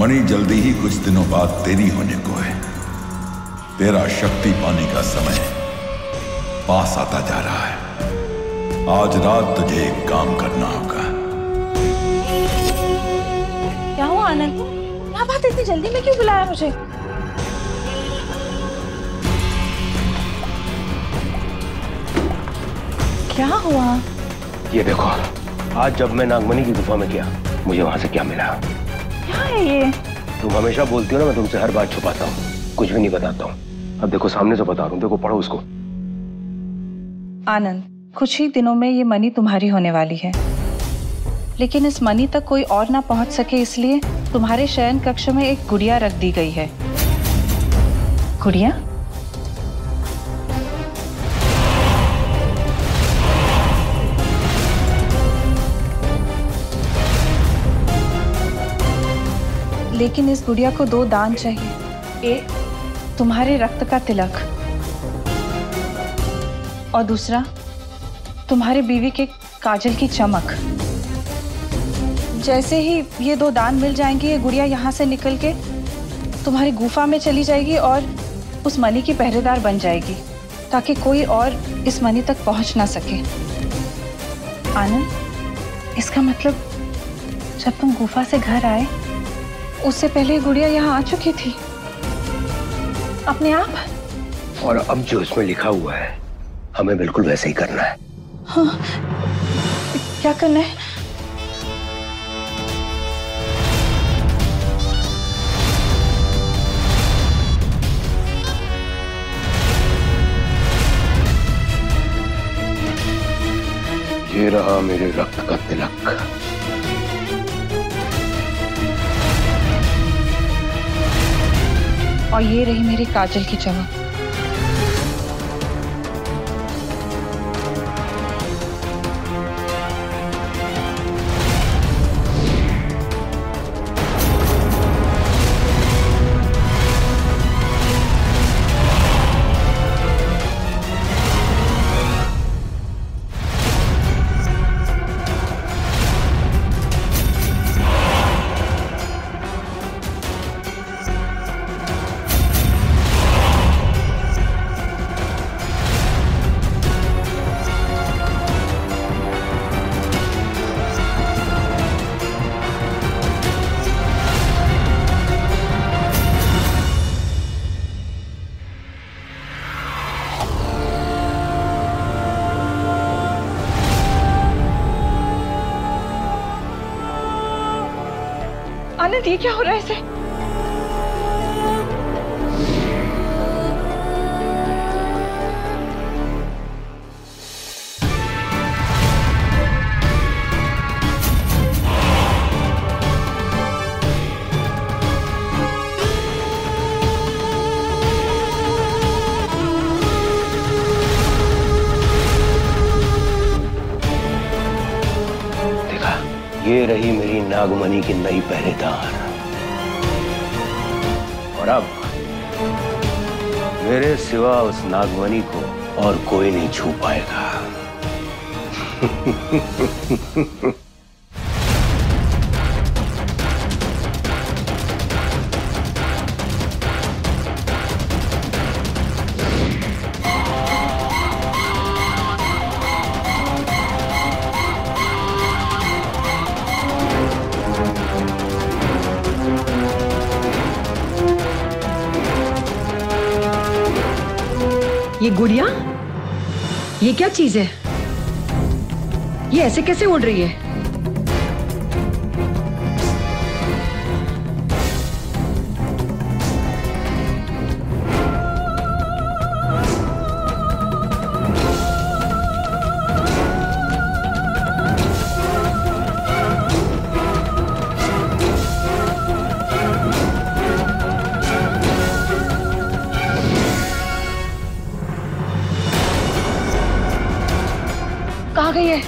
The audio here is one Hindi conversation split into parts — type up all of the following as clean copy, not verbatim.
मणि जल्दी ही कुछ दिनों बाद तेरी होने को है। तेरा शक्ति पाने का समय पास आता जा रहा है। आज रात तुझे एक काम करना होगा। क्या हुआ आनंद? क्या बात, इतनी जल्दी में क्यों बुलाया मुझे? क्या हुआ? ये देखो, आज जब मैं नागमणि की गुफा में गया, मुझे वहां से क्या मिला? क्या है ये? तुम हमेशा बोलती हो ना, मैं तुमसे हर बात छुपाता हूँ, कुछ भी नहीं बताता हूँ। अब देखो, सामने से बता रहा हूँ, देखो, पढ़ो उसको। आनंद, कुछ ही दिनों में ये मणि तुम्हारी होने वाली है, लेकिन इस मणि तक कोई और ना पहुंच सके, इसलिए तुम्हारे शयन कक्ष में एक गुड़िया रख दी गई है। गुड़िया? लेकिन इस गुड़िया को 2 दान चाहिए। एक तुम्हारे रक्त का तिलक और दूसरा तुम्हारे बीवी के काजल की चमक। जैसे ही ये 2 दान मिल जाएंगे, ये गुड़िया यहाँ से निकल के तुम्हारी गुफा में चली जाएगी और उस मणि की पहरेदार बन जाएगी, ताकि कोई और इस मणि तक पहुँच ना सके। आनंद, इसका मतलब जब तुम गुफा से घर आए, उससे पहले गुड़िया यहाँ आ चुकी थी अपने आप। और अब जो इसमें लिखा हुआ है, हमें बिल्कुल वैसे ही करना है। हाँ, क्या करना है? ये रहा मेरे रक्त का तिलक। और ये रही मेरी काजल की चमक। आनंद, ये क्या हो रहा है इसे? देखा, ये रही मेरी नागमणि की नई पहरेदार। और अब मेरे सिवा उस नागमणि को और कोई नहीं छू पाएगा। ये गुड़िया, ये क्या चीज है? ये ऐसे कैसे उड़ रही है? कहाँ गई है?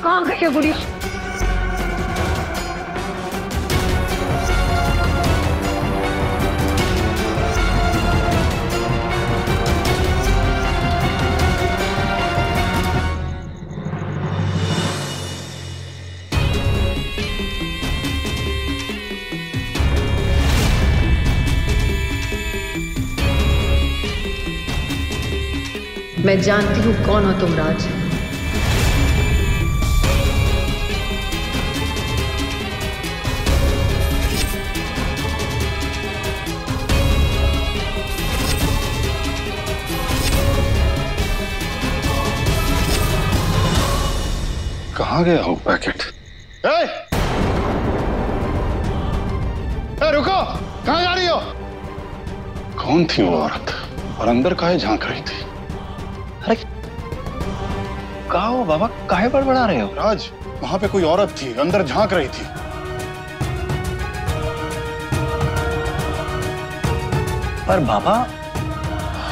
कहाँ गई है गुड़िया? मैं जानती हूँ कौन हो तुम, राज। कहाँ गया हो पैकेट? रुको, कहाँ जा रही हो? कौन थी वो औरत और अंदर काहे झांक रही थी? अरे कहा हो बाबा, काहे बड़बड़ा रहे हो? राज, वहां पे कोई औरत थी, अंदर झांक रही थी। पर बाबा,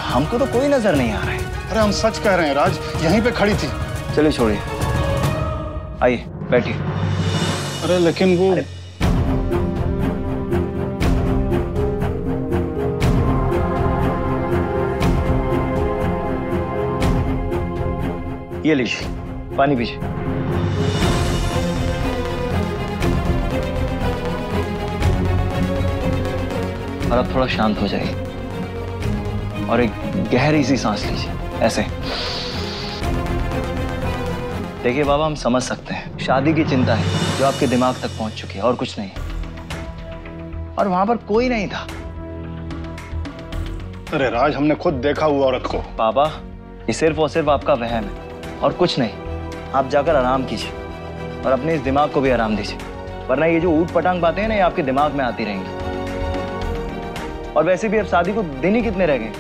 हमको तो कोई नजर नहीं आ रहा है। अरे हम सच कह रहे हैं राज, यहीं पे खड़ी थी। चलिए छोड़िए, आइए बैठिए। अरे लेकिन वो ये लीजिए, पानी पीजिए। और अब थोड़ा शांत हो जाइए और एक गहरी सी सांस लीजिए, ऐसे। देखिए बाबा, हम समझ सकते हैं शादी की चिंता है जो आपके दिमाग तक पहुंच चुकी है, और कुछ नहीं। और वहां पर कोई नहीं था। अरे राज, हमने खुद देखा हुआ औरत को। बाबा, ये सिर्फ और सिर्फ आपका वहम है और कुछ नहीं। आप जाकर आराम कीजिए और अपने इस दिमाग को भी आराम दीजिए, वरना ये जो ऊट पटांग बातें हैं ना, ये आपके दिमाग में आती रहेंगी। और वैसे भी अब शादी को दिन ही कितने रह गए?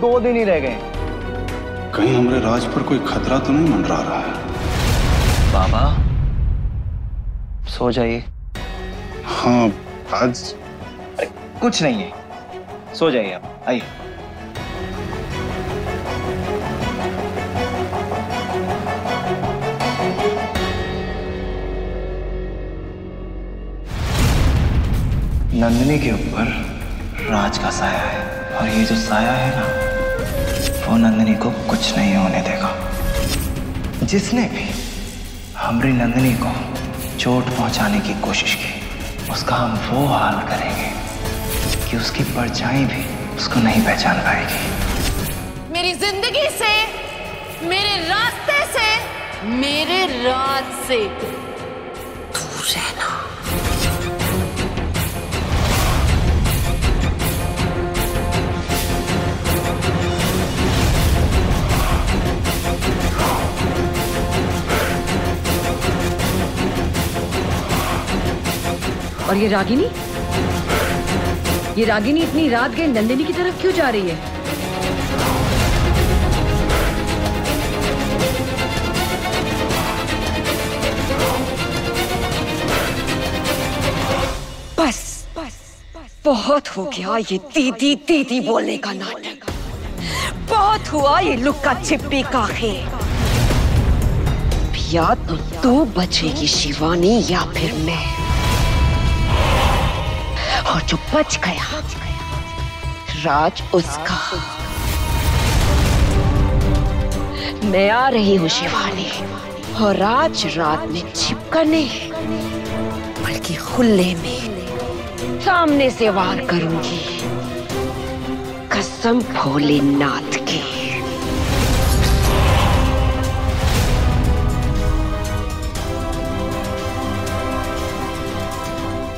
2 दिन ही रह गए। कहीं हमारे राज पर कोई खतरा तो नहीं मंडरा रहा है? बाबा, सो जाइए। हाँ राज, कुछ नहीं है, सो जाइए आप, आइए। नंदिनी के ऊपर राज का साया है, और ये जो साया है ना, वो नंदिनी को कुछ नहीं होने देगा। जिसने भी हमारी नंदिनी को चोट पहुंचाने की कोशिश की, उसका हम वो हाल करेंगे कि उसकी परछाई भी उसको नहीं पहचान पाएगी। मेरी जिंदगी से, मेरे रास्ते से, मेरे राज से दूर रहना। और ये रागिनी इतनी रात गए नंदिनी की तरफ क्यों जा रही है? बस बहुत हो गया ये दीदी दीदी बोलने का नाटक। बहुत हुआ ये लुक्का छिपी का खेल। या तो तू बचेगी शिवानी, या फिर मैं। और जो बच गया, राज उसका। मैं आ रही हूँ शिवानी, और राज रात में छिपकर नहीं, बल्कि खुले में सामने से वार करूंगी, कसम भोलेनाथ की।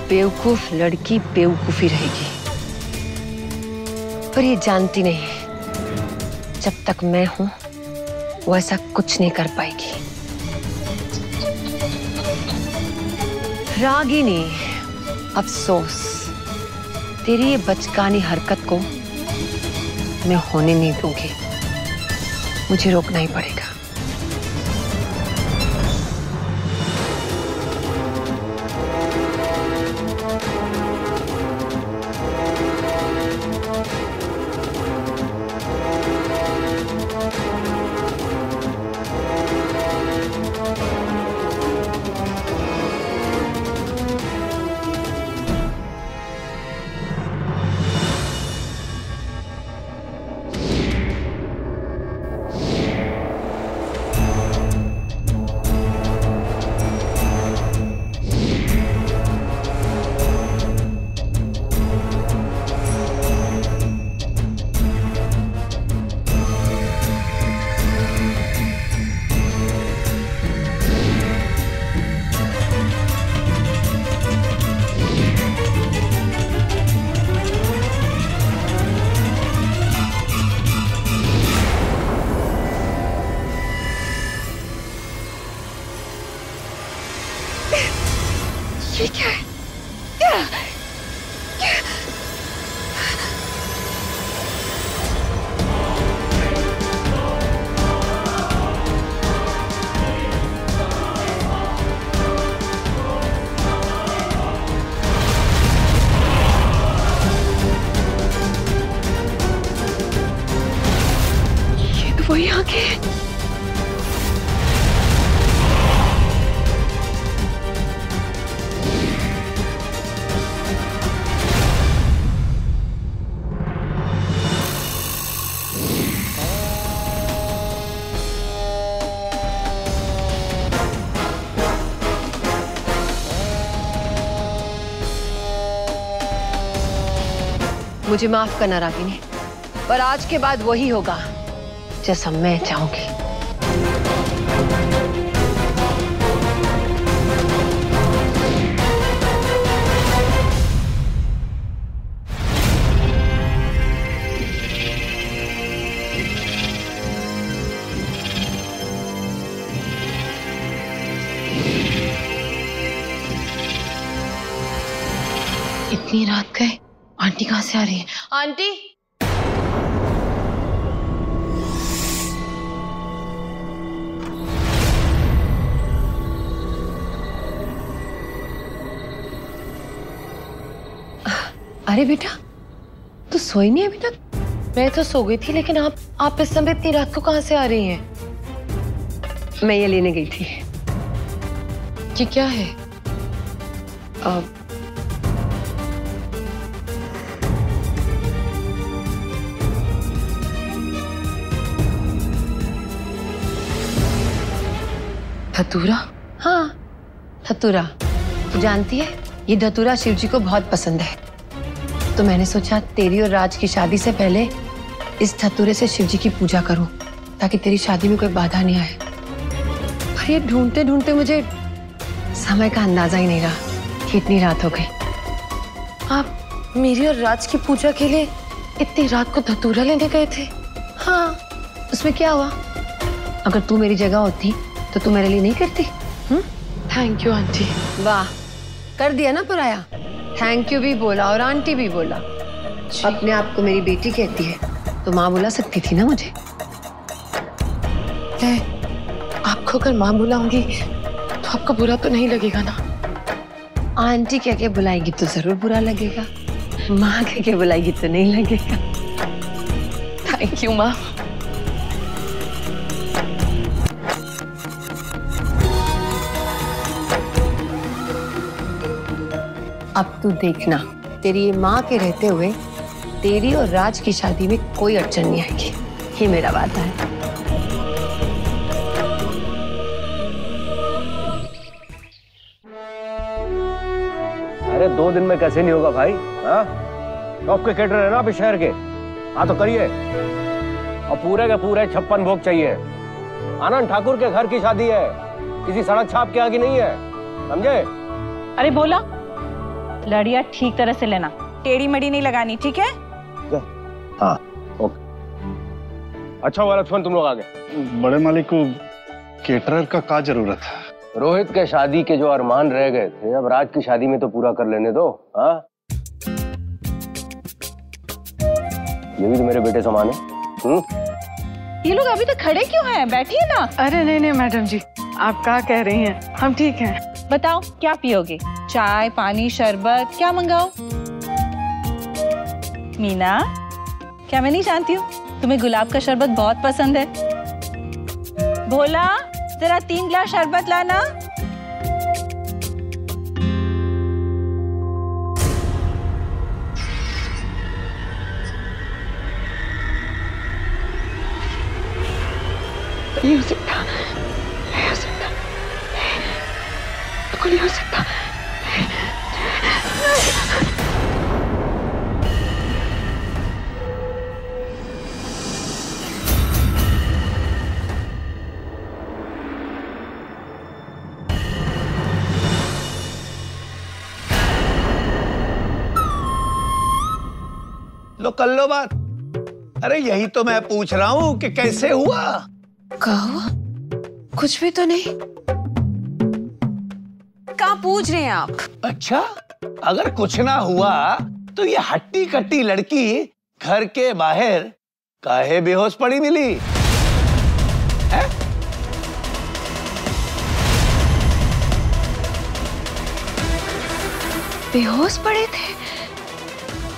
बेवकूफ लड़की बेवकूफी रहेगी, पर ये जानती नहीं जब तक मैं हूं वो ऐसा कुछ नहीं कर पाएगी। रागिनी, अफसोस, तेरी ये बचकानी हरकत को मैं होने नहीं दूंगी। मुझे रोकना ही पड़ेगा। ये क्या है? क्या? ये तो वही आंखें हैं। मुझे माफ करना रागिनी, पर आज के बाद वही होगा जैसा मैं चाहूंगी। इतनी रात गए, आंटी कहाँ से आ रही है? आंटी, अरे बेटा, तू सोई नहीं अभी तक? मैं तो सो गई थी, लेकिन आप इस समय इतनी रात को कहाँ से आ रही हैं? मैं ये लेने गई थी। ये क्या है? धतूरा? हाँ, धतूरा। तू जानती है, ये धतूरा शिव जी को बहुत पसंद है, तो मैंने सोचा तेरी और राज की शादी से पहले इस धतूरे से शिव जी की पूजा करूं, ताकि तेरी शादी में कोई बाधा नहीं आए। पर ये ढूंढते ढूंढते मुझे समय का अंदाजा ही नहीं रहा कि इतनी रात हो गई। आप मेरी और राज की पूजा के लिए इतनी रात को धतूरा लेने गए थे? हाँ, उसमें क्या हुआ? अगर तू मेरी जगह होती तो तू मेरे लिए नहीं करती? Thank you aunty. वाह, कर दिया ना पराया। थैंक यू भी बोला और आंटी भी बोला। अपने आप को मेरी बेटी कहती है तो माँ बुला सकती थी ना मुझे। मैं आपको अगर माँ बुलाऊंगी तो आपको बुरा तो नहीं लगेगा ना? आंटी कह के बुलाएगी तो जरूर बुरा लगेगा, माँ कह के बुलाएगी तो नहीं लगेगा। थैंक यू माँ। अब तू देखना, तेरी ये माँ के रहते हुए तेरी और राज की शादी में कोई अड़चन नहीं आएगी। ये मेरा वादा है। अरे 2 दिन में कैसे नहीं होगा भाई? हाँ, टॉप के कैटर है ना अभी शहर के। हाँ तो करिए, और पूरे के पूरे 56 भोग चाहिए। आनंद ठाकुर के घर की शादी है, किसी सड़क छाप के आगे नहीं है, समझे? अरे बोला, लड़ियाँ ठीक तरह से लेना, टेढ़ी मेढ़ी नहीं लगानी, ठीक है? हाँ, ओके। अच्छा हुआ लक्ष्मण तुम लोग आ गए। बड़े मालिक को केटरर का क्या जरूरत है? रोहित के शादी के जो अरमान रह गए थे, अब राज की शादी में तो पूरा कर लेने दो। हाँ, ये भी तो मेरे बेटे समान है। ये लोग अभी तक खड़े क्यों हैं? बैठिए ना। अरे नहीं नहीं मैडम जी, आप क्या कह रही हैं? हम ठीक हैं। बताओ क्या पियोगे? चाय, पानी, शरबत, क्या मंगाओ? मीना, क्या मैं नहीं जानती हूँ तुम्हें गुलाब का शरबत बहुत पसंद है? भोला, जरा 3 गिलास शरबत लाना। नहीं हो सकता, नहीं हो सकता, बिल्कुल नहीं हो सकता। लो कर लो बात। अरे यही तो मैं पूछ रहा हूँ कि कैसे हुआ? क्या हुआ? कुछ भी तो नहीं। का क्या पूछ रहे हैं आप? अच्छा, अगर कुछ ना हुआ तो ये हट्टी कट्टी लड़की घर के बाहर काहे बेहोश पड़ी मिली है? बेहोश पड़े थे?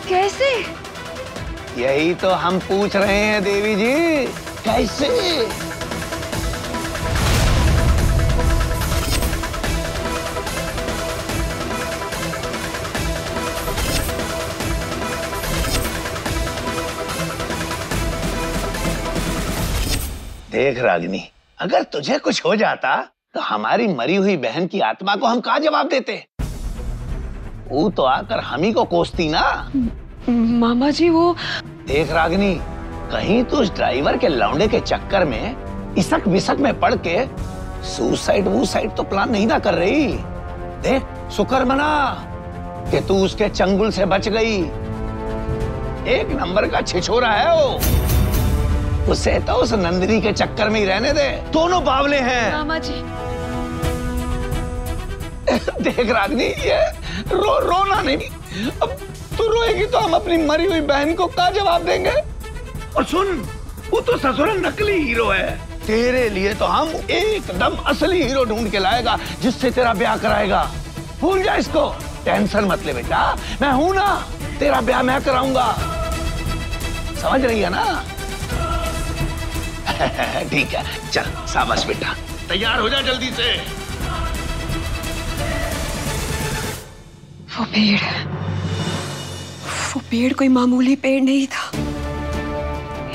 कैसे? यही तो हम पूछ रहे हैं देवी जी, कैसे? देख रागिनी, अगर तुझे कुछ हो जाता तो हमारी मरी हुई बहन की आत्मा को हम क्या जवाब देते? वो तो आकर हम ही को कोसती ना। मामा जी वो देख रागिनी, कहीं तो उस ड्राइवर के लौंडे के चक्कर में इसक विसक में पड़ के सुसाइड तो प्लान नहीं ना कर रही। देख, शुक्र मना कि तू उसके चंगुल से बच गई। एक नंबर का छिछोरा है वो। उसे तो उस नंदिनी के चक्कर में ही रहने दे, दोनों बावले हैं। मामा जी देख रागिनी, ये रोना नहीं। अब तू रोएगी तो हम अपनी मरी हुई बहन को क्या जवाब देंगे? और सुन, वो तो ससुर नकली हीरो है। तेरे लिए तो हम एकदम असली हीरो ढूंढ के लाएगा जिससे तेरा ब्याह कराएगा। भूल जा इसको, टेंशन मत ले बेटा, मैं हूं ना, तेरा ब्याह मैं कराऊंगा। समझ रही है ना? ठीक है, चल शाबाश बेटा, तैयार हो जा जल्दी से। वो पेड़ कोई मामूली पेड़ नहीं था।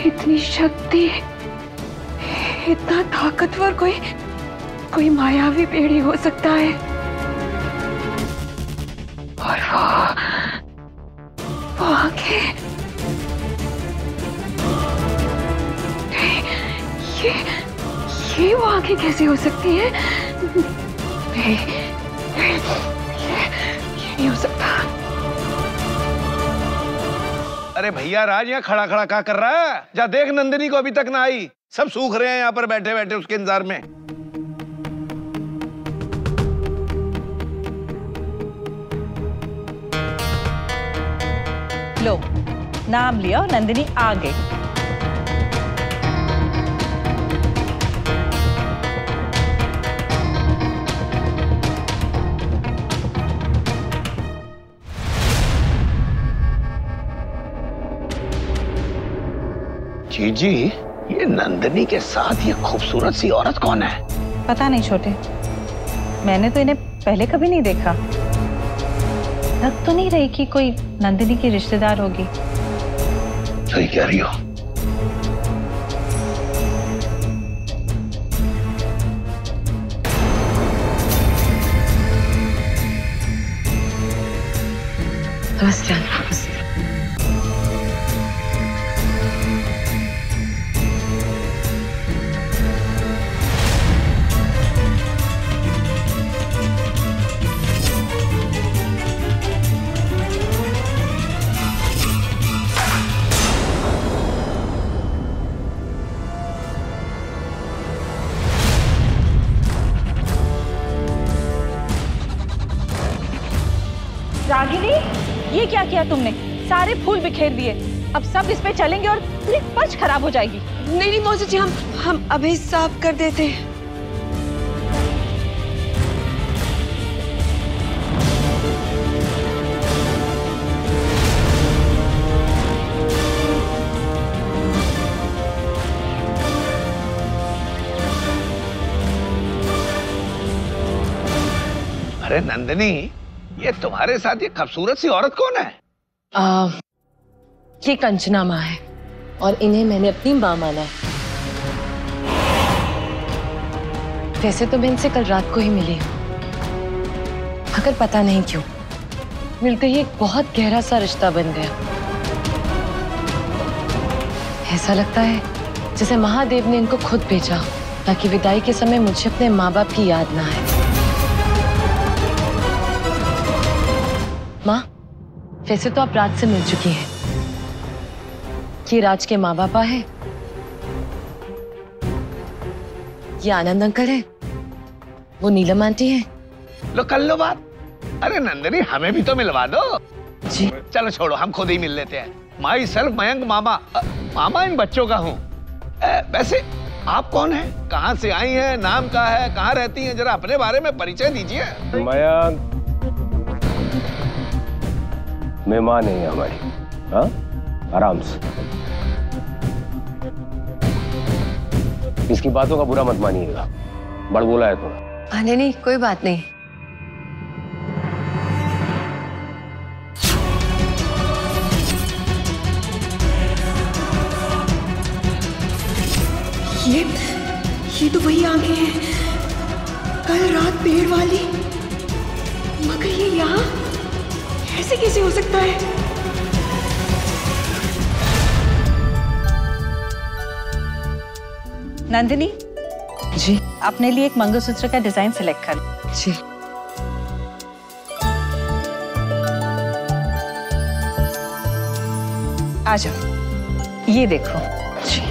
इतनी शक्ति, इतना ताकतवर कोई मायावी पेड़ ही हो सकता है। और वो आंखें, ये वो आंखें कैसे हो सकती हैं? ये नहीं हो सकता। अरे भैया राज, यहाँ खड़ा खड़ा क्या कर रहा है? जा देख, नंदिनी को अभी तक ना आई। सब सूख रहे हैं यहाँ पर बैठे बैठे उसके इंतजार में। लो, नाम लिया और नंदिनी आ गई। जी, ये नंदिनी के साथ ये खूबसूरत सी औरत कौन है? पता नहीं छोटे, मैंने तो इन्हें पहले कभी नहीं देखा। लग तो नहीं रही कि कोई नंदिनी की रिश्तेदार होगी। सही कह रही हो। नमस्ते। रागिनी, ये क्या किया तुमने? सारे फूल बिखेर दिए। अब सब इस पे चलेंगे और पूरी फर्श खराब हो जाएगी। नहीं मौसी जी, हम अभी साफ कर देते हैं। अरे नंदिनी, ये तुम्हारे साथ ये खूबसूरत सी औरत कौन है? ये कंचना माँ है और इन्हें मैंने अपनी माँ माना है। वैसे तो मैं इनसे कल रात को ही मिली हूँ, मगर पता नहीं क्यों मिलते ही एक बहुत गहरा सा रिश्ता बन गया। ऐसा लगता है जैसे महादेव ने इनको खुद भेजा ताकि विदाई के समय मुझे अपने माँ बाप की याद ना आए। माँ, वैसे तो आप राज से मिल चुकी हैं। ये राज के माँ बापा है, ये आनंद अंकल है, वो नीलम आंटी है लो कर लो बात। अरे नंदिनी हमें भी तो मिलवा दो। जी चलो छोड़ो, हम खुद ही मिल लेते हैं। माई सेल्फ मयंक मामा। मामा इन बच्चों का हूँ। वैसे आप कौन हैं? कहाँ से आई हैं? नाम क्या है? कहाँ रहती हैं? जरा अपने बारे में परिचय दीजिए। मयंक मेहमान है हमारी। हाँ आराम से। इसकी बातों का बुरा मत मानिएगा, बड़बोला है थोड़ा। नहीं नहीं कोई बात नहीं। ये तो वही आंखें हैं कल रात पेड़ वाली, मगर ये यहाँ ऐसे कैसे हो सकता है? नंदिनी जी अपने लिए एक मंगलसूत्र का डिजाइन सिलेक्ट कर। जी आ जाओ, ये देखो। जी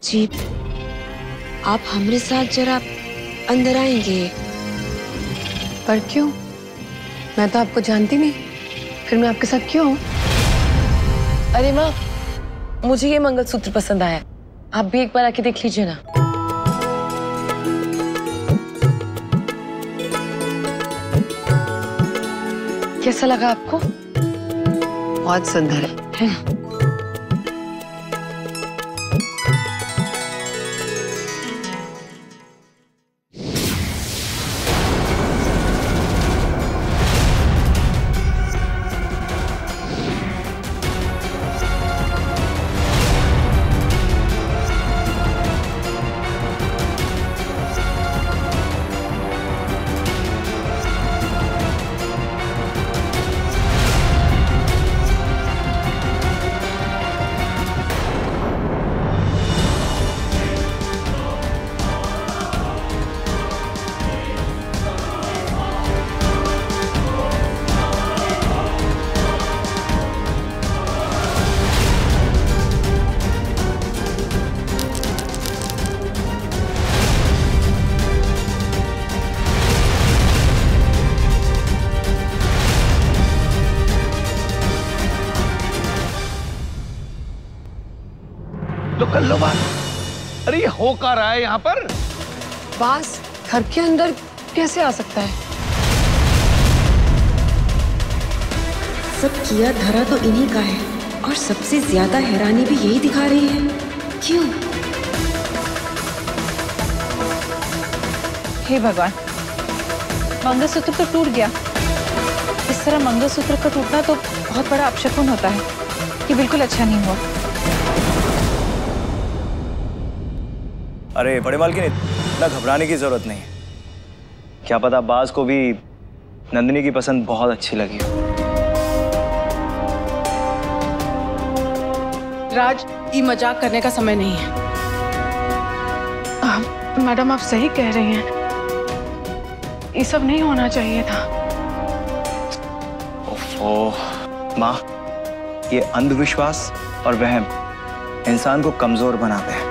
जी आप हमारे साथ जरा अंदर आएंगे? पर क्यों? मैं तो आपको जानती नहीं, फिर मैं आपके साथ क्यों हूँ? अरे माँ, मुझे ये मंगलसूत्र पसंद आया, आप भी एक बार आके देख लीजिए ना। कैसा लगा आपको? बहुत सुंदर है ना? तो कर लो बात। अरे ये हो क्या रहा है यहाँ पर? बास घर के अंदर कैसे आ सकता है? सब किया धरा तो इन्हीं का है, और सबसे ज्यादा हैरानी भी यही दिखा रही है। क्यों? हे भगवान, मंगलसूत्र तो टूट गया। इस तरह मंगलसूत्र का टूटना तो बहुत बड़ा अपशकुन होता है। ये बिल्कुल अच्छा नहीं हुआ। अरे बड़े मालकिन, इतना घबराने की जरूरत नहीं है। क्या पता बाज को भी नंदिनी की पसंद बहुत अच्छी लगी हो। राज, ये मजाक करने का समय नहीं है। मैडम आप सही कह रही हैं, ये सब नहीं होना चाहिए था। ओह माँ, ये अंधविश्वास और वहम इंसान को कमजोर बनाते हैं।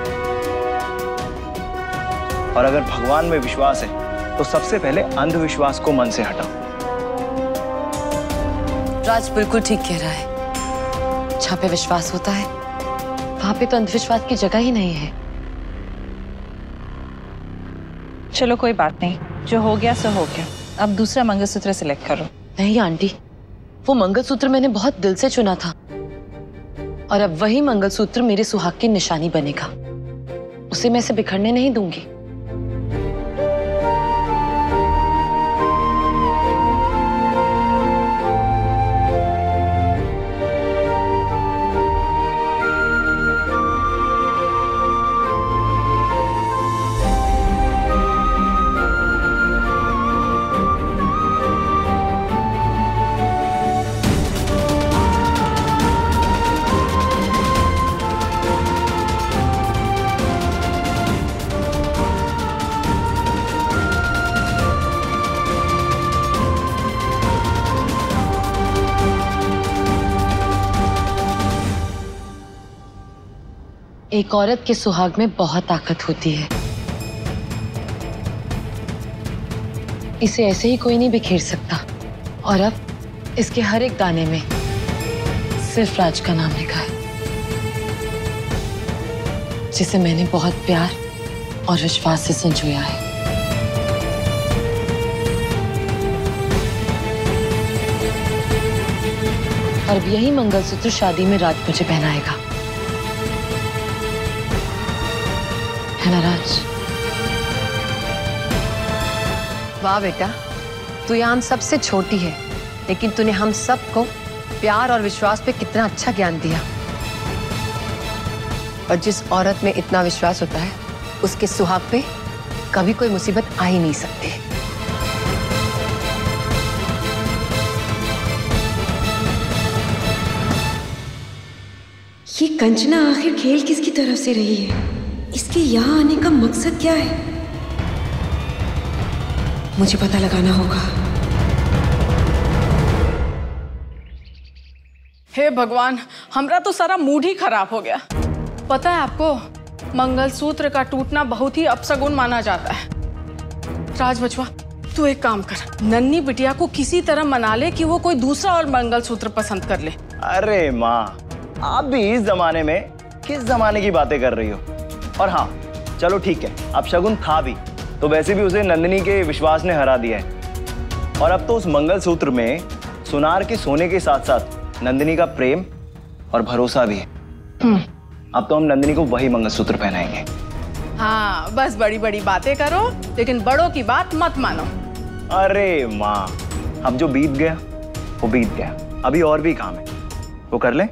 और अगर भगवान में विश्वास है तो सबसे पहले अंधविश्वास को मन से हटाओ। राज बिल्कुल ठीक कह रहा है। जहाँ पे विश्वास होता है वहां पे तो अंधविश्वास की जगह ही नहीं है। चलो कोई बात नहीं, जो हो गया सो हो गया। अब दूसरा मंगलसूत्र सिलेक्ट करो। नहीं आंटी, वो मंगलसूत्र मैंने बहुत दिल से चुना था, और अब वही मंगलसूत्र मेरे सुहाग की निशानी बनेगा। उसे मैं इसे बिखरने नहीं दूंगी। एक औरत के सुहाग में बहुत ताकत होती है। इसे ऐसे ही कोई नहीं बिखेर सकता। और अब इसके हर एक दाने में सिर्फ राज का नाम लिखा है, जिसे मैंने बहुत प्यार और विश्वास से संजोया है। और अब यही मंगलसूत्र शादी में राज मुझे पहनाएगा, है ना राज? वाह बेटा, तू यहाँ हम सबसे छोटी है, लेकिन तूने हम सबको प्यार और विश्वास पे कितना अच्छा ज्ञान दिया। और जिस औरत में इतना विश्वास होता है, उसके सुहाग पे कभी कोई मुसीबत आ ही नहीं सकती। ये कंचना आखिर खेल किसकी तरफ से रही है? इसके यहाँ आने का मकसद क्या है? मुझे पता लगाना होगा। हे भगवान, हमरा तो सारा मूड ही खराब हो गया। पता है आपको, मंगलसूत्र का टूटना बहुत ही अपशगुन माना जाता है। राज बचवा, तू एक काम कर, नन्ही बिटिया को किसी तरह मना ले कि वो कोई दूसरा और मंगलसूत्र पसंद कर ले। अरे माँ, आप भी इस जमाने में किस जमाने की बातें कर रही हो? और हाँ, चलो ठीक है, अब शगुन था भी तो वैसे भी उसे नंदिनी के विश्वास ने हरा दिया है। और अब तो उस मंगलसूत्र में सुनार के सोने के साथ साथ नंदिनी का प्रेम और भरोसा भी है। अब तो हम नंदिनी को वही मंगलसूत्र पहनाएंगे। हाँ, बस बड़ी बड़ी बातें करो, लेकिन बड़ों की बात मत मानो। अरे माँ, अब जो बीत गया वो बीत गया, अभी और भी काम है, वो कर ले।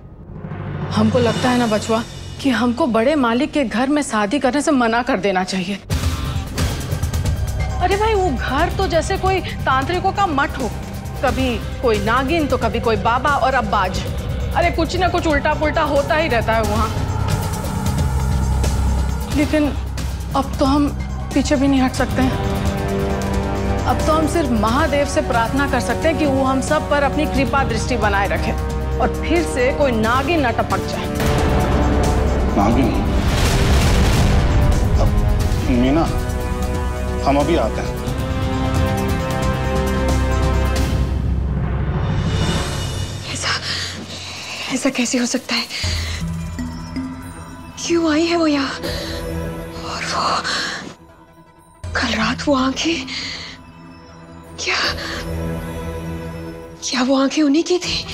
हमको लगता है ना बचवा कि हमको बड़े मालिक के घर में शादी करने से मना कर देना चाहिए। अरे भाई, वो घर तो जैसे कोई तांत्रिकों का मठ हो, कभी कोई नागिन तो कभी कोई बाबा और अब बाज। अरे कुछ ना कुछ उल्टा पुल्टा होता ही रहता है वहां। लेकिन अब तो हम पीछे भी नहीं हट सकते हैं। अब तो हम सिर्फ महादेव से प्रार्थना कर सकते हैं कि वो हम सब पर अपनी कृपा दृष्टि बनाए रखे और फिर से कोई नागिन न टपक जाए। नागिन? अब मीना, हम अभी आते हैं। ऐसा कैसे हो सकता है? क्यों आई है वो यहाँ? और वो कल रात वो आंखें, क्या वो आंखें उन्हीं की थी?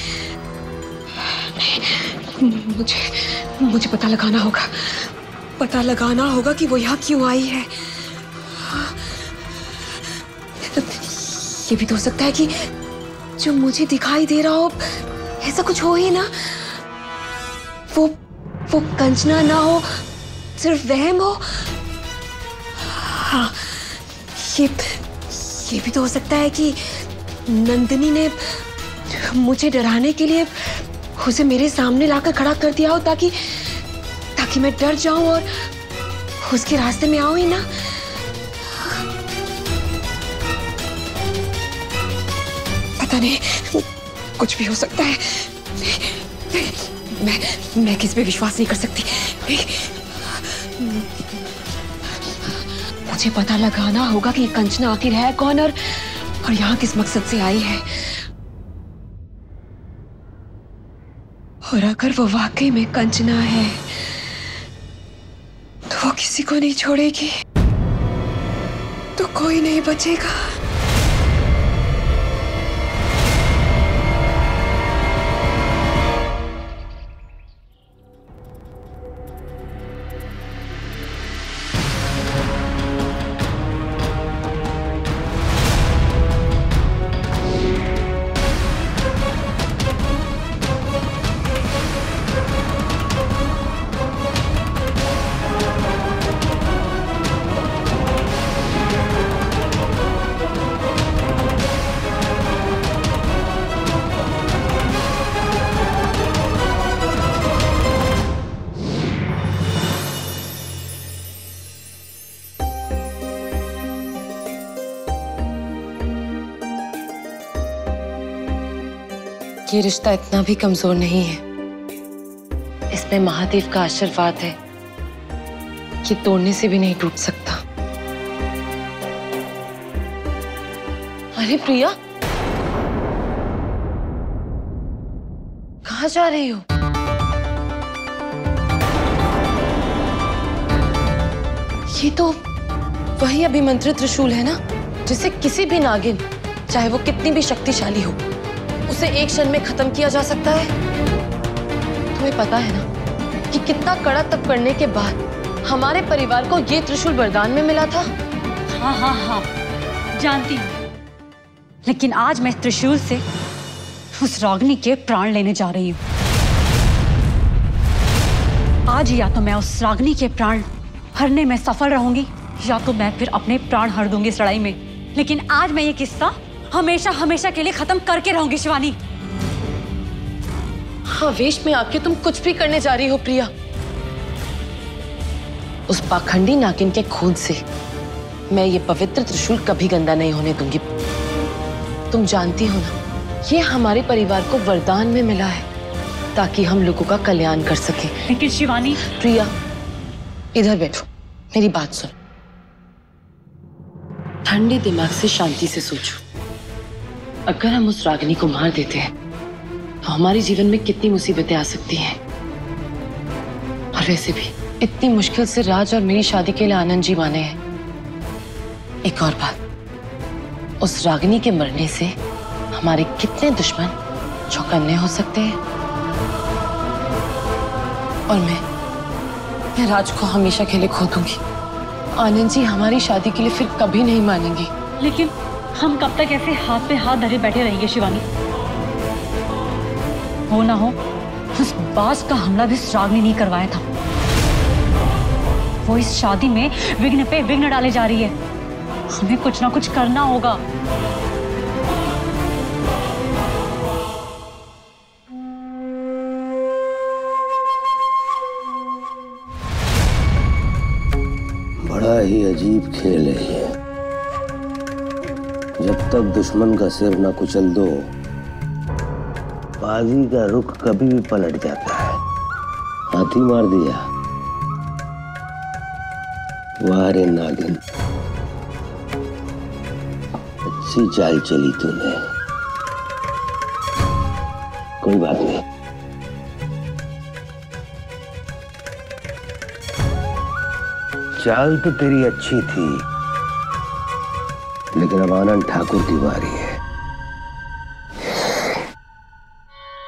नहीं, मुझे पता लगाना होगा कि वो यहाँ क्यों आई है। ये भी तो हो सकता है कि जो मुझे दिखाई दे रहा हो ऐसा कुछ हो ही ना, वो कंचना ना हो, सिर्फ वहम हो। हाँ, ये भी तो हो सकता है कि नंदिनी ने मुझे डराने के लिए उसे मेरे सामने लाकर खड़ा कर दिया हो, ताकि मैं डर जाऊं और उसके रास्ते में आऊं ही ना। पता नहीं, कुछ भी हो सकता है। मैं किस पे विश्वास नहीं कर सकती। मुझे पता लगाना होगा कि कंचना आखिर है कौन और यहाँ किस मकसद से आई है। और अगर वो वाकई में कंचना है तो वो किसी को नहीं छोड़ेगी, तो कोई नहीं बचेगा। ये रिश्ता इतना भी कमजोर नहीं है। इसमें महादेव का आशीर्वाद है ये तोड़ने से भी नहीं टूट सकता। अरे प्रिया, कहाँ जा रही हो? ये तो वही अभिमंत्रित त्रिशूल है ना, जिसे किसी भी नागिन, चाहे वो कितनी भी शक्तिशाली हो, उसे एक क्षण में खत्म किया जा सकता है। तुम्हें पता है ना कि कितना कड़ा तप करने के बाद हमारे परिवार को ये त्रिशूल वरदान में मिला था। हाँ हाँ हाँ, जानती हूँ, लेकिन आज मैं त्रिशूल से उस रागिनी के प्राण लेने जा रही हूँ। आज या तो मैं उस रागिनी के प्राण हरने में सफल रहूंगी, या तो मैं फिर अपने प्राण हर दूंगी इस लड़ाई में। लेकिन आज मैं ये किस्सा हमेशा हमेशा के लिए खत्म करके रहूंगी शिवानी। आवेश में आके तुम कुछ भी करने जा रही हो प्रिया। उस पाखंडी नागिन के खून से मैं ये पवित्र त्रिशूल कभी गंदा नहीं होने दूंगी। तुम जानती हो ना, ये हमारे परिवार को वरदान में मिला है ताकि हम लोगों का कल्याण कर सके। लेकिन शिवानी। प्रिया, इधर बैठो, मेरी बात सुन। ठंडे दिमाग से शांति से सोचो। अगर हम उस रागिनी को मार देते हैं तो हमारे जीवन में कितनी मुसीबतें आ सकती हैं। और वैसे भी इतनी मुश्किल से राज और मेरी शादी के लिए आनंद जी माने हैं। एक और बात, उस रागिनी के मरने से हमारे कितने दुश्मन चौकन्ने हो सकते हैं। और मैं राज को हमेशा के लिए खो दूंगी। आनंद जी हमारी शादी के लिए फिर कभी नहीं मानेंगे। लेकिन हम कब तक ऐसे हाथ पे हाथ धरे बैठे रहेंगे शिवानी? हो ना हो उस बाज का हमला भी रागिनी नहीं करवाया था। वो इस शादी में विघ्न पे विघ्न डाले जा रही है। हमें कुछ ना कुछ करना होगा। बड़ा ही अजीब खेल है ये। जब तक दुश्मन का सिर न कुचल दो, बाजी का रुख कभी भी पलट जाता है। हाथी मार दिया। वाह रे नागिन, अच्छी चाल चली तूने। कोई बात नहीं, चाल तो तेरी अच्छी थी, लेकिन अब आनंद ठाकुर की बारी है।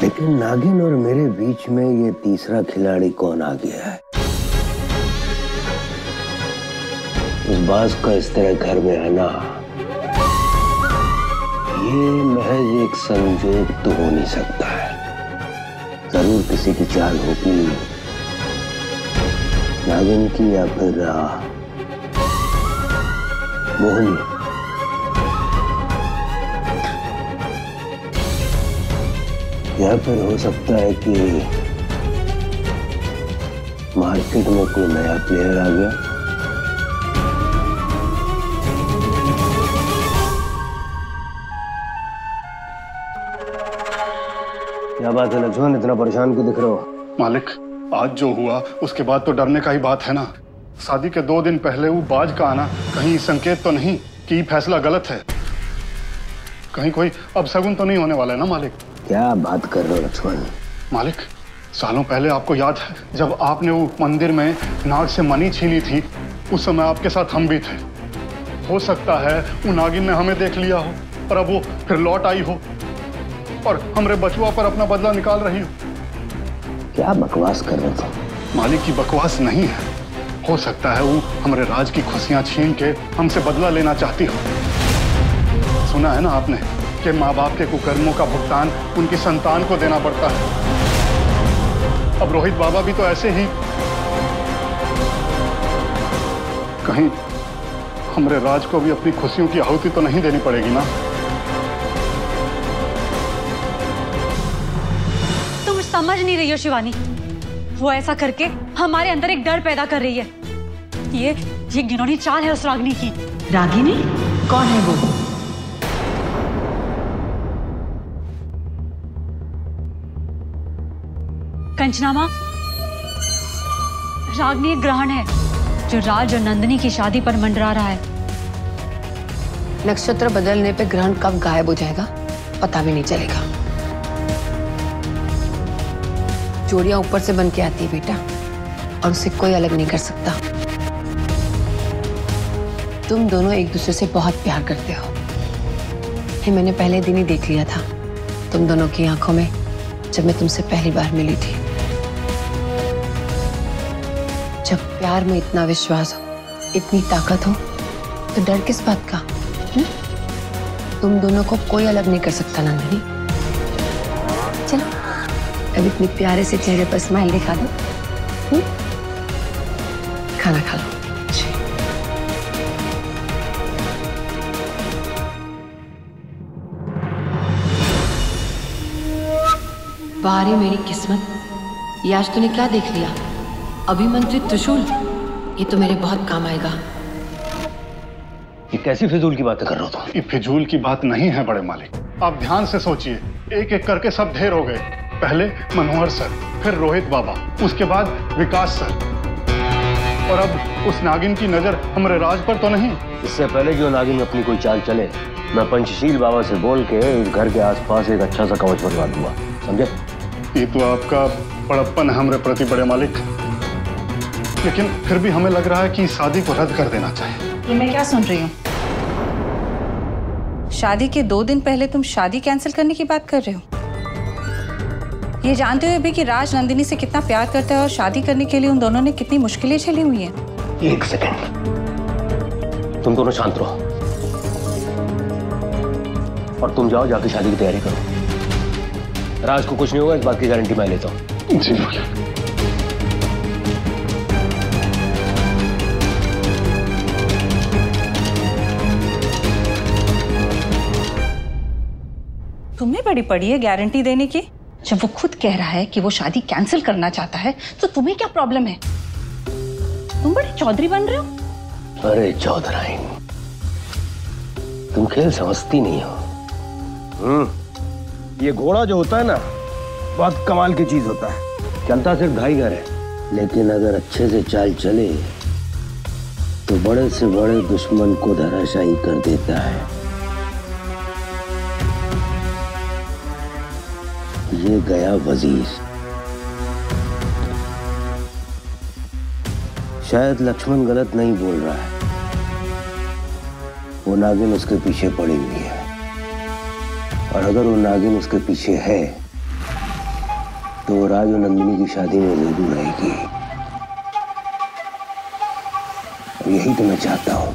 लेकिन नागिन और मेरे बीच में ये तीसरा खिलाड़ी कौन आ गया है? उस बाज का इस तरह घर में आना, ये महज एक संजोग तो हो नहीं सकता है। जरूर किसी की चाल होगी, नागिन की या फिर मोहिनी। या फिर हो सकता है कि मार्केट में कोई नया प्लेयर आ गया। क्या बात है लक्ष्मण, इतना परेशान क्यों दिख रहे हो? मालिक, आज जो हुआ उसके बाद तो डरने का ही बात है ना। शादी के 2 दिन पहले वो बाज का आना कहीं संकेत तो नहीं कि ये फैसला गलत है? कहीं कोई अपशगुन तो नहीं होने वाला है ना मालिक? क्या बात कर रहे हो लक्ष्मण? मालिक, सालों पहले आपको याद है जब आपने वो मंदिर में नाग से मणि छीनी थी, उस समय आपके साथ हम भी थे। हो सकता है वो नागिन ने हमें देख लिया हो और अब वो फिर लौट आई हो और हमरे बचुआ पर अपना बदला निकाल रही हो। क्या बकवास कर रहे थे? मालिक की बकवास नहीं है। हो सकता है वो हमारे राज की खुशियां छीन के हमसे बदला लेना चाहती हो। सुना है ना आपने कि माँ बाप के कुकर्मों का भुगतान उनकी संतान को देना पड़ता है। अब रोहित बाबा भी तो ऐसे ही। कहीं हमारे राज को भी अपनी खुशियों की आहुति तो नहीं देनी पड़ेगी ना? तुम समझ नहीं रही हो शिवानी। वो ऐसा करके हमारे अंदर एक डर पैदा कर रही है। ये घिनौनी चाल है उस रागिनी की। रागिनी? कौन है वो? कंचना माँ, रागिनी एक ग्रहण है। जो राज और नंदिनी की शादी पर मंडरा रहा है। नक्षत्र बदलने पे ग्रहण कब गायब हो जाएगा पता भी नहीं चलेगा। जोड़ियां ऊपर से बन के आती है बेटा, और उसे कोई अलग नहीं कर सकता। तुम दोनों एक दूसरे से बहुत प्यार करते हो, ये मैंने पहले दिन ही देख लिया था तुम दोनों की आंखों में, जब मैं तुमसे पहली बार मिली थी। जब प्यार में इतना विश्वास हो, इतनी ताकत हो, तो डर किस बात का? तुम दोनों को कोई अलग नहीं कर सकता नंदिनी। चलो अब इतने प्यारे से चेहरे पर स्माइल दिखा दो। खाना खा लो। बारी मेरी किस्मत, ये आज तूने क्या देख लिया? अभिमंत्रित त्रिशूल, ये तो मेरे बहुत काम आएगा। ये कैसी फिजूल की बातें कर रहे हो तुम? ये फिजूल की बात नहीं है बड़े मालिक, आप ध्यान से सोचिए। एक एक करके सब ढेर हो गए। पहले मनोहर सर, फिर रोहित बाबा, उसके बाद विकास सर, और अब उस नागिन की नजर हमारे राज पर तो नहीं। इससे पहले कि वो नागिन अपनी कोई चाल चले, मैं पंचशील बाबा से बोल के इस घर के आसपास एक अच्छा सा कवच बनवा दूंगा, समझे? ये तो आपका बड़प्पन है हमारे प्रति बड़े मालिक, लेकिन फिर भी हमें लग रहा है कि शादी को रद्द कर देना चाहिए। ये मैं क्या सुन रही हूँ? शादी के 2 दिन पहले तुम शादी कैंसिल करने की बात कर रहे हो, ये जानते हुए भी कि राज नंदिनी से कितना प्यार करता है और शादी करने के लिए उन दोनों ने कितनी मुश्किलें झेली हुई हैं। एक सेकंड, तुम दोनों शांत रहो और तुम जाओ, जाके शादी की तैयारी करो। राज को कुछ नहीं होगा, इस बात की गारंटी मैं लेता हूँ। जी तुम्हें बड़ी पड़ी है गारंटी देने की? जब वो खुद कह रहा है कि वो शादी कैंसिल करना चाहता है, तो तुम्हें क्या प्रॉब्लम है? तुम बड़े चौधरी बन रहे हो। अरे चौधराइन, तुम खेल समझती नहीं हो। ये घोड़ा जो होता है ना, बहुत कमाल की चीज होता है। चलता सिर्फ 2.5 घर है, लेकिन अगर अच्छे से चाल चले तो बड़े से बड़े दुश्मन को धराशायी कर देता है। ये गया वजीर। शायद लक्ष्मण गलत नहीं बोल रहा है, वो नागिन उसके पीछे पड़ी हुई है, और अगर वो नागिन उसके पीछे है तो वो राज और नंदिनी की शादी में जरूर रहेगी। और यही तो मैं चाहता हूं,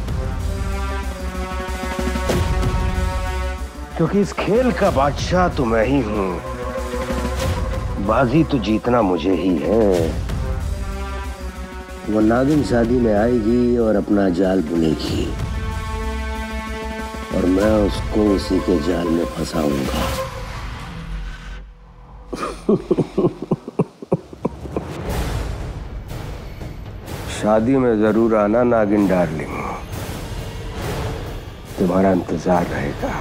क्योंकि इस खेल का बादशाह तो मैं ही हूं। बाजी तो जीतना मुझे ही है। वो नागिन शादी में आएगी और अपना जाल बुनेगी, और मैं उसको उसी के जाल में फंसाऊंगा। शादी में जरूर आना नागिन डार्लिंग, तुम्हारा इंतजार रहेगा।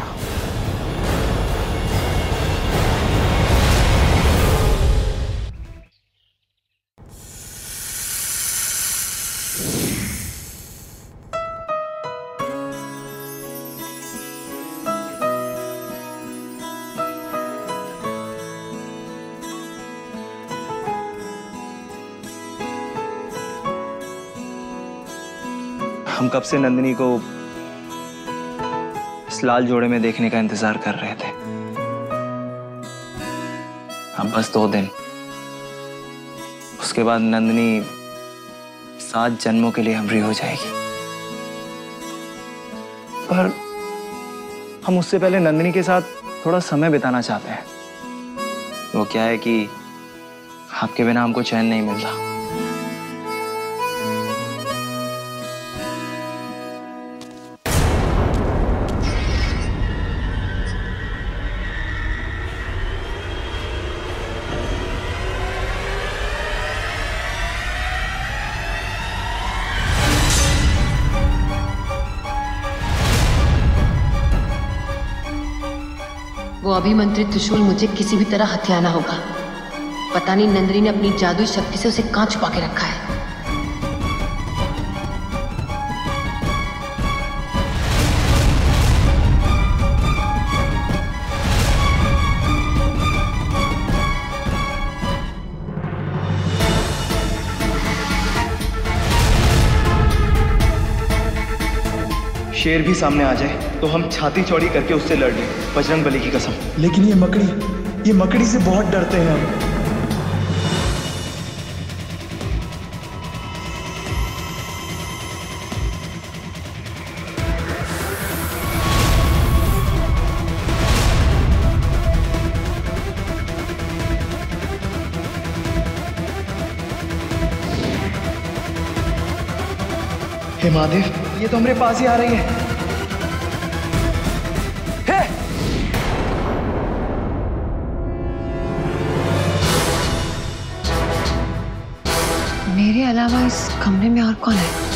हम कब से नंदिनी को इस लाल जोड़े में देखने का इंतजार कर रहे थे। अब बस 2 दिन, उसके बाद नंदिनी 7 जन्मों के लिए हमरी हो जाएगी। पर हम उससे पहले नंदिनी के साथ थोड़ा समय बिताना चाहते हैं। वो क्या है कि आपके बिना हमको चैन नहीं मिलता। वो अभिमंत्रित त्रिशूल मुझे किसी भी तरह हथियाना होगा। पता नहीं नंदिनी ने अपनी जादुई शक्ति से उसे कहां छुपा के रखा है। शेर भी सामने आ जाए तो हम छाती चौड़ी करके उससे लड़ लें, बजरंग बली की कसम। लेकिन ये मकड़ी से बहुत डरते हैं हम। हे महादेव, ये तो हमारे पास ही आ रही है। मेरे अलावा इस कमरे में और कौन है?